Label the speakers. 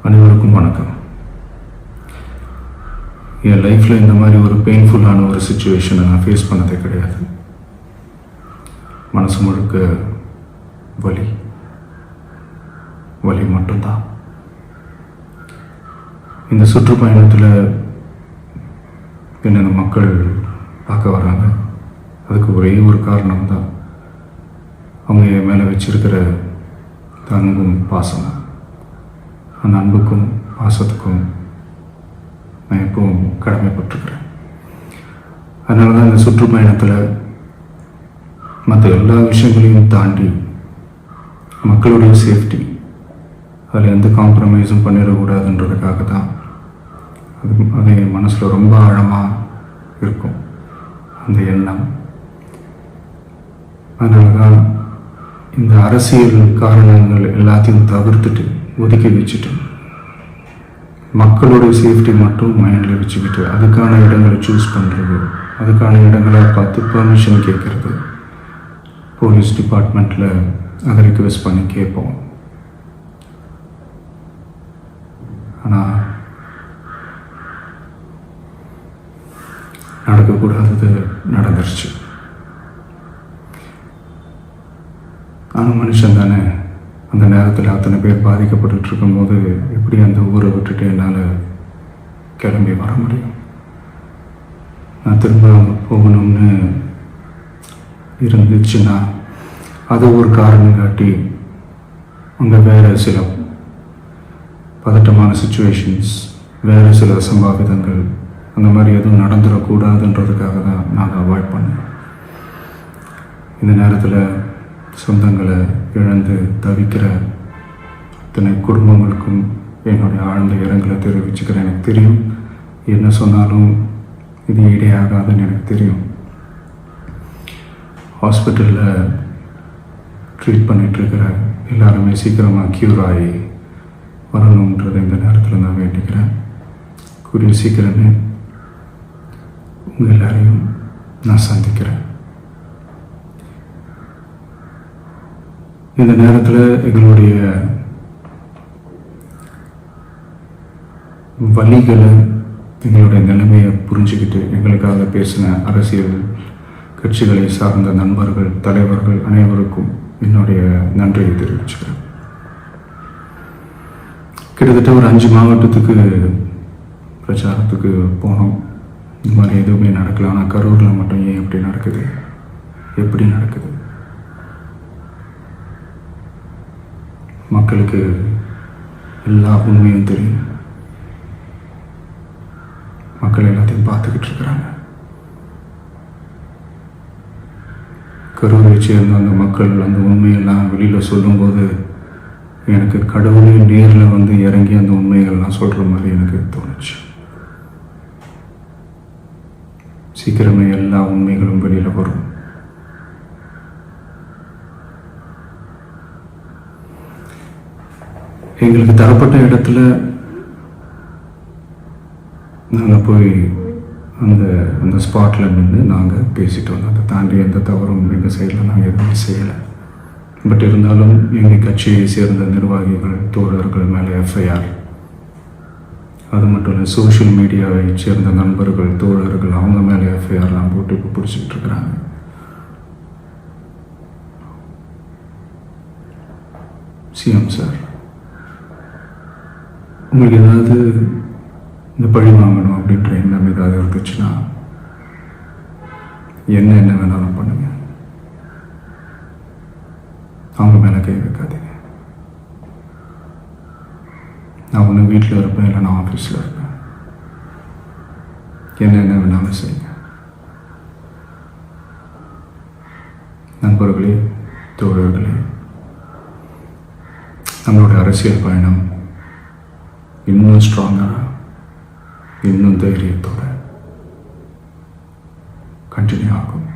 Speaker 1: அனைவருக்கும் வணக்கம். என் லைஃப்பில் இந்த மாதிரி ஒரு பெயின்ஃபுல்லான ஒரு சுச்சுவேஷனை நான் ஃபேஸ் பண்ணதே கிடையாது. மனசு முழுக்க வலி வலி மட்டும்தான். இந்த சுற்றுப்பயணத்தில் என்னென்ன மக்கள் பார்க்க வராங்க, அதுக்கு ஒரே ஒரு காரணம் தான் அவங்க என் மேலே வச்சிருக்கிற அன்பும் பாசமும். அந்த அன்புக்கும் பாசத்துக்கும் நான் எப்பவும் கடமைப்பட்டிருக்கிறேன். அதனால தான் இந்த சுற்றுப்பயணத்தில் மற்ற எல்லா விஷயங்களையும் தாண்டி மக்களுடைய சேஃப்டி, அதில் எந்த காம்ப்ரமைஸும் பண்ணிடக்கூடாதுன்றதுக்காக தான் அது என் மனசில் ரொம்ப ஆழமாக இருக்கும் அந்த எண்ணம். அதனால தான் இந்த அரசியல் காரணங்கள் எல்லாத்தையும் தவிர்த்துட்டு ஒதுக்கி வச்சுட்டு மக்களுடைய சேஃப்டி மட்டும் மைண்டில் வச்சுக்கிட்டு அதுக்கான இடங்களை சூஸ் பண்ணுறது, அதுக்கான இடங்களை பார்த்து பெர்மிஷன் கேட்குறது, போலீஸ் டிபார்ட்மெண்ட்டில் அதை ரிக்வெஸ்ட் பண்ணி கேட்போம். ஆனால் நடக்கக்கூடாதது நடந்துருச்சு. ஆனால் மனுஷன் தானே. அந்த நேரத்தில் அத்தனை பேர் பாதிக்கப்பட்டு இருக்கும்போது எப்படி அந்த ஊரை விட்டுட்டு என்னால் கிளம்பி வர முடியும்? நான் திரும்ப அங்கே போகணும்னு இருந்துச்சுன்னா அதை ஒரு காரணம் காட்டி அங்கே வேறு சில பதட்டமான சுச்சுவேஷன்ஸ், வேறு சில சம்பாவிதங்கள் அந்த மாதிரி எதுவும் நடந்துடக்கூடாதுன்றதுக்காக தான் நான் அவாய்ட் பண்ணேன். இந்த நேரத்தில் சொந்தங்களை இழந்து தவிக்கிற அத்தனை குடும்பங்களுக்கும் என்னுடைய ஆழ்ந்த இரங்கலை தெரிவிச்சுக்கிறேன். எனக்கு தெரியும், என்ன சொன்னாலும் இது ஈடே ஆகாதுன்னு எனக்கு தெரியும். ஹாஸ்பிட்டலில் ட்ரீட் பண்ணிகிட்ருக்கிற எல்லாருமே சீக்கிரமாக க்யூர் ஆகி வரணுன்றதை இந்த நேரத்தில் நான் வேண்டிக்கிறேன். கூடிய சீக்கிரமே உங்கள் எல்லாரையும் நான் சந்திக்கிறேன். இந்த நேரத்தில் எங்களுடைய வலிகளை, எங்களுடைய நிலைமையை புரிஞ்சுக்கிட்டு எங்களுக்காக பேசின அரசியல் கட்சிகளை சார்ந்த நண்பர்கள், தலைவர்கள் அனைவருக்கும் என்னுடைய நன்றியை தெரிவிச்சுக்கிறேன். கிட்டத்தட்ட ஒரு 5 மாவட்டத்துக்கு பிரச்சாரத்துக்கு போனோம். இந்த மாதிரி எதுவுமே நடக்கல. ஆனால் கரூரில் மட்டும் ஏன் எப்படி நடக்குது, எப்படி நடக்குது? மக்களுக்கு எல்லா உண்மையும் தெரியும். மக்கள் எல்லாத்தையும் பார்த்துக்கிட்டு இருக்கிறாங்க. கரூரை சேர்ந்த அந்த மக்கள் அந்த உண்மையெல்லாம் வெளியில் சொல்லும்போது எனக்கு கடவுளே நேரில் வந்து இறங்கி அந்த உண்மைகள்லாம் சொல்கிற மாதிரி எனக்கு தோணுச்சு. சீக்கிரமே எல்லா உண்மைகளும் வெளியில் வரும். எங்களுக்கு தரப்பட்ட இடத்துல நாங்கள் போய் அந்த ஸ்பாட்டில் நின்று நாங்கள் பேசிட்டு வந்தோம். அதை தாண்டி எந்த தவறும் எங்கள் சைடில் நாங்கள் எதுவுமே செய்யலை. பட் இருந்தாலும் எங்கள் கட்சியை சேர்ந்த நிர்வாகிகள், தோழர்கள் மேலே எஃப்ஐஆர், அது மட்டும் இல்லை சோஷியல் மீடியாவை சேர்ந்த நண்பர்கள், தோழர்கள் அவங்க மேலே எஃப்ஐஆர்லாம் போட்டு இப்போ பிடிச்சிக்கிட்டு இருக்கிறாங்க. சிஎம் சார், உங்களுக்கு ஏதாவது இந்த பழி வாங்கணும் அப்படின்ற எண்ணம் ஏதாவது இருந்துச்சுன்னா என்ன வேணாலும் பண்ணுங்க. அவங்க மேலே கை வைக்காதீங்க. நான் ஒன்று வீட்டில் இருப்பேன், இல்லை நான் ஆஃபீஸில் இருப்பேன். என்ன வேணாலும் செய்யுங்க. நண்பர்களே, தோழர்களே, நம்மளுடைய அரசியல் பயணம் இன்னும் ஸ்ட்ராங்காக, இன்னும் தைரியத்தோட கண்டினியூ ஆகும்.